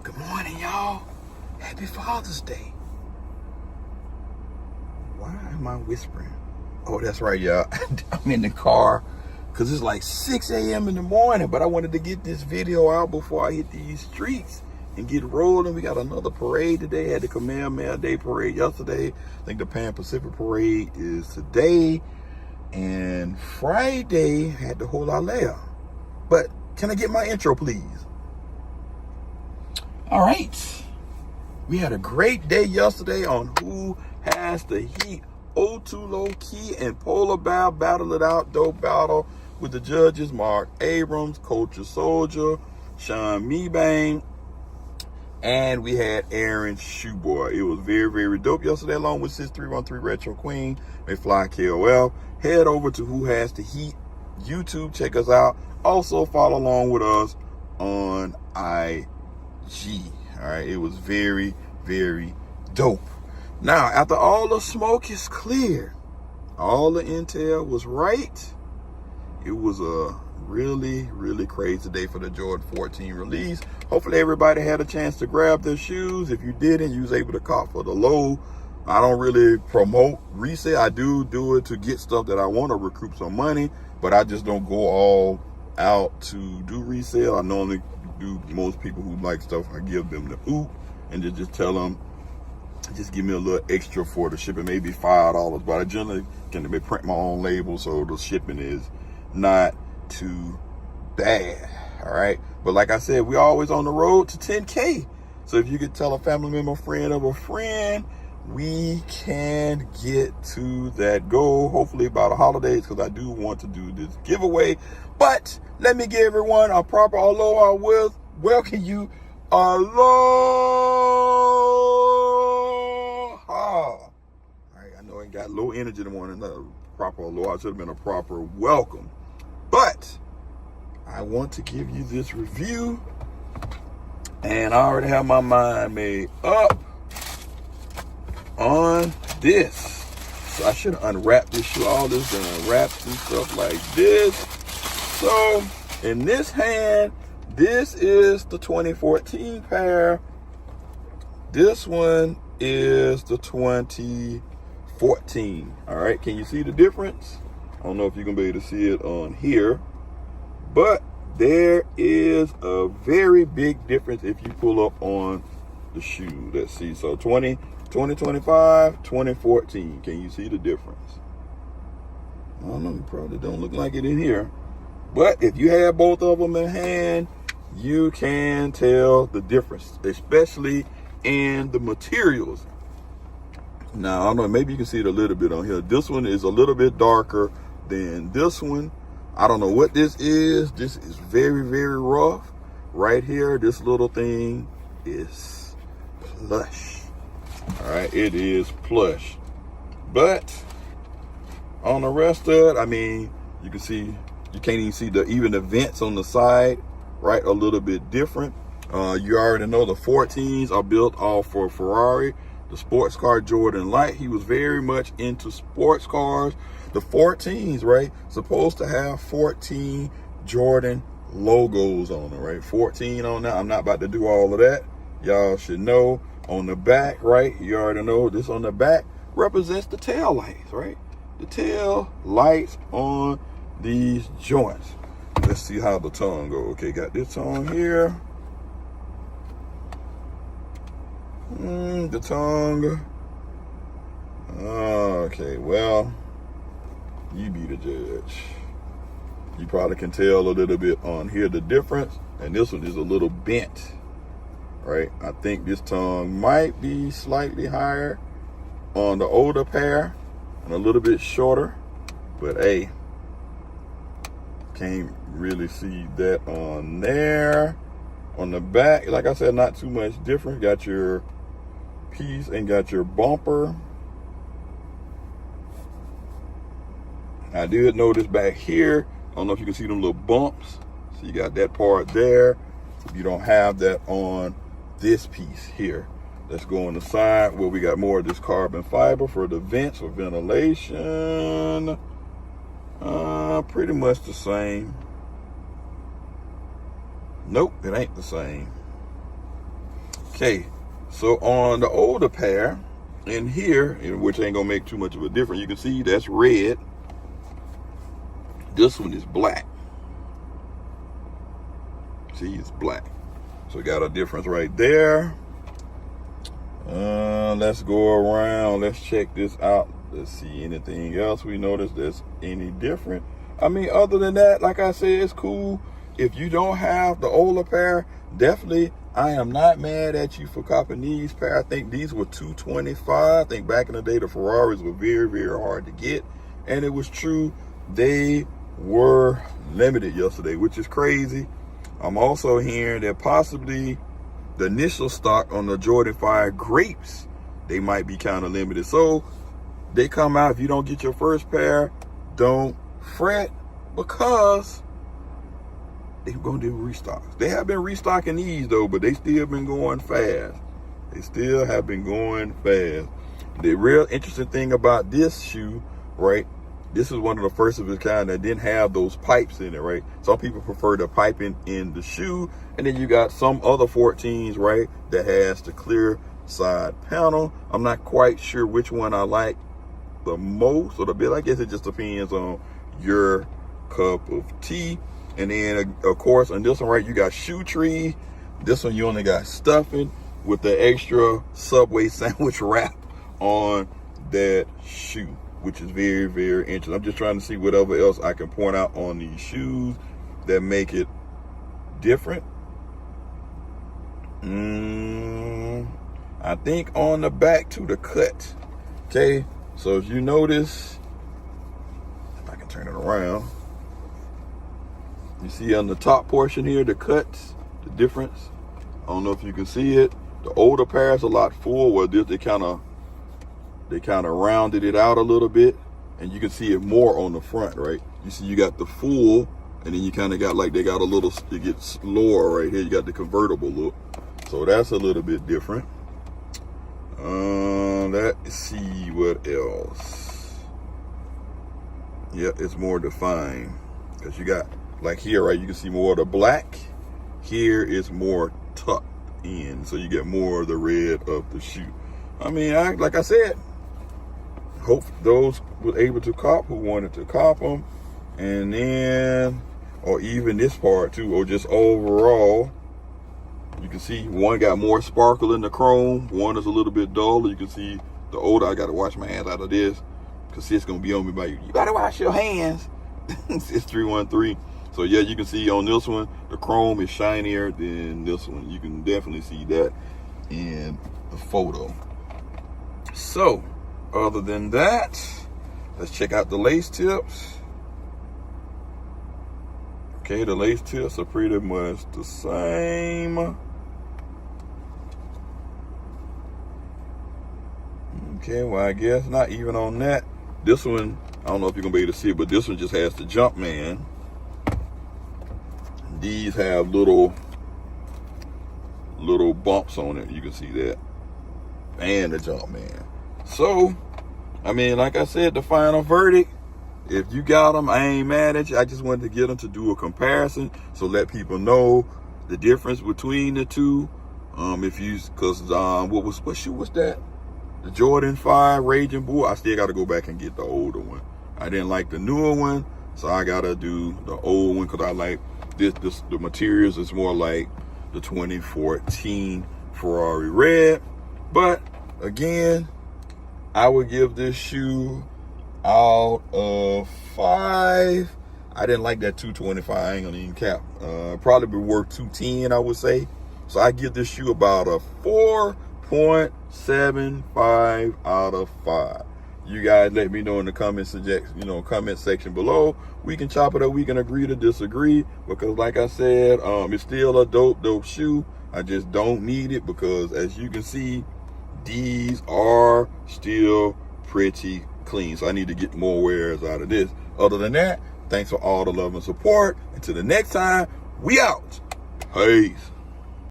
Good morning, y'all. Happy Father's Day. Why am I whispering? Oh, that's right, y'all. I'm in the car because it's like 6 a.m. in the morning, but I wanted to get this video out before I hit these streets and get rolling. We got another parade today. Had the Kamehameha Day parade yesterday. I think the Pan Pacific parade is today. And Friday had the Hon.Hi. But can I get my intro, please? All right. We had a great day yesterday on Who Has the Heat. O2 Low Key and Polar Bear battled it out. Dope battle with the judges Mark Abrams, Culture Soldier, Sean Meebang, and we had Aaron Shoeboy. It was very, very dope yesterday, along with Sis 313 Retro Queen, MCFLYKOF. Head over to Who Has the Heat YouTube. Check us out. Also follow along with us on IG. All right, it was very, very dope. Now, after all the smoke is clear, all the intel was right. It was a really, really crazy day for the Jordan 14 release. Hopefully everybody had a chance to grab their shoes. If you didn't, you was able to cop for the low. I don't really promote resale. I do it to get stuff that I want to recoup some money, but I just don't go all out to do resale. I normally do most people who like stuff. I give them the oop and just tell them, just give me a little extra for the shipping, maybe $5, but I generally can print my own label, so the shipping is not too bad. All right, but like I said, we're always on the road to 10K. So if you could tell a family member, friend of a friend, we can get to that goal, hopefully by the holidays, because I do want to do this giveaway. But let me give everyone a proper aloha with welcome you. Aloha. All right, I know I got low energy in the morning. Not a proper aloha. It should have been a proper welcome. But I want to give you this review, and I already have my mind made up on this. So I should unwrap this shoe. All this unwrapped and stuff like this. So in this hand, this is the 2014 pair. This one is the 2014. All right, can you see the difference? I don't know if you're gonna be able to see it on here, but there is a very big difference if you pull up on the shoe. Let's see. So 2025, 2014. Can you see the difference? I don't know. You probably don't look like it in here. But if you have both of them in hand, you can tell the difference, especially in the materials. Now, I don't know, maybe you can see it a little bit on here. This one is a little bit darker than this one. I don't know what this is. This is very, very rough. Right here, this little thing is plush. All right, it is plush. But on the rest of it, I mean, you can see, you can't even see even the vents on the side, right? A little bit different. You already know the 14s are built off for Ferrari, the sports car Jordan Light. He was very much into sports cars. The 14s, right, supposed to have 14 Jordan logos on them, right? 14 on that. I'm not about to do all of that. Y'all should know. On the back, right, you already know this on the back represents the tail lights, right? The tail lights on these joints. Let's see how the tongue go. Okay, got this tongue here. The tongue. Okay, well, you be the judge. You probably can tell a little bit on here the difference, and this one is a little bent, right? I think this tongue might be slightly higher on the older pair and a little bit shorter, but hey, can't really see that on there. On the back, like I said, not too much different. Got your piece and got your bumper. I did notice back here, I don't know if you can see them little bumps. So you got that part there. You don't have that on this piece here. Let's go on the side where we got more of this carbon fiber for the vents or ventilation. Pretty much the same. Nope, it ain't the same. Okay, so on the older pair in here, which ain't gonna make too much of a difference, you can see that's red. This one is black. See, it's black. So we got a difference right there. Let's go around. Let's check this out. Let's see anything else we notice that's any different. I mean, other than that, like I said, it's cool. If you don't have the older pair, definitely, I am not mad at you for copping these pair. I think these were $225. I think back in the day, the Ferraris were very, very hard to get. And it was true, they were limited yesterday, which is crazy. I'm also hearing that possibly the initial stock on the Jordan 5 grapes, they might be kind of limited. So they come out, if you don't get your first pair, don't fret, because they're going to do restocks. They have been restocking these though, but they still been going fast. They still have been going fast. The real interesting thing about this shoe, right? This is one of the first of its kind that didn't have those pipes in it, right? Some people prefer the piping in the shoe. And then you got some other 14s, right, that has the clear side panel. I'm not quite sure which one I like the most or the best. I guess it just depends on your cup of tea. And then, of course, on this one, right, you got shoe tree. This one, you only got stuffing with the extra Subway sandwich wrap on that shoe, which is very, very interesting. I'm just trying to see whatever else I can point out on these shoes that make it different. I think on the back to the cut. Okay, so if you notice, if I can turn it around, you see on the top portion here, the cuts, the difference. I don't know if you can see it. The older pair is a lot full, where this they kind of rounded it out a little bit, and you can see it more on the front, right? You see you got the full, and then you kind of got like they got a little, it gets lower right here. You got the convertible look, so that's a little bit different. Let's see what else. Yeah, it's more defined, because you got like here, right? You can see more of the black. Here is more tucked in, so you get more of the red of the shoe. I mean, like I said, hope those were able to cop who wanted to cop them, and then, or even this part too, or just overall, you can see one got more sparkle in the chrome, one is a little bit duller. You can see the older, I got to wash my hands out of this, because it's going to be on me by you got to wash your hands. It's 313. So yeah, you can see on this one, the chrome is shinier than this one. You can definitely see that in the photo. So, other than that, let's check out the lace tips. Okay, the lace tips are pretty much the same. Okay, well, I guess not even on that. This one, I don't know if you're gonna be able to see it, but this one just has the Jumpman. These have little bumps on it. You can see that. And the Jumpman. So, I mean, like I said, the final verdict, if you got them, I ain't mad at you. I just wanted to get them to do a comparison, so let people know the difference between the two. Because what shoe was that? The Jordan 5 Raging Bull. I still got to go back and get the older one. I didn't like the newer one, so I got to do the old one, because I like the materials is more like the 2014 Ferrari red. But again, I would give this shoe out of 5. I didn't like that 225. I ain't gonna even cap. Probably be worth 210, I would say. So I give this shoe about a 4.75 out of 5. You guys let me know in the comment section below. We can chop it up. We can agree to disagree, because like I said, it's still a dope shoe. I just don't need it, because as you can see, these are still pretty clean. So I need to get more wears out of this. Other than that, thanks for all the love and support. Until the next time, we out. Peace.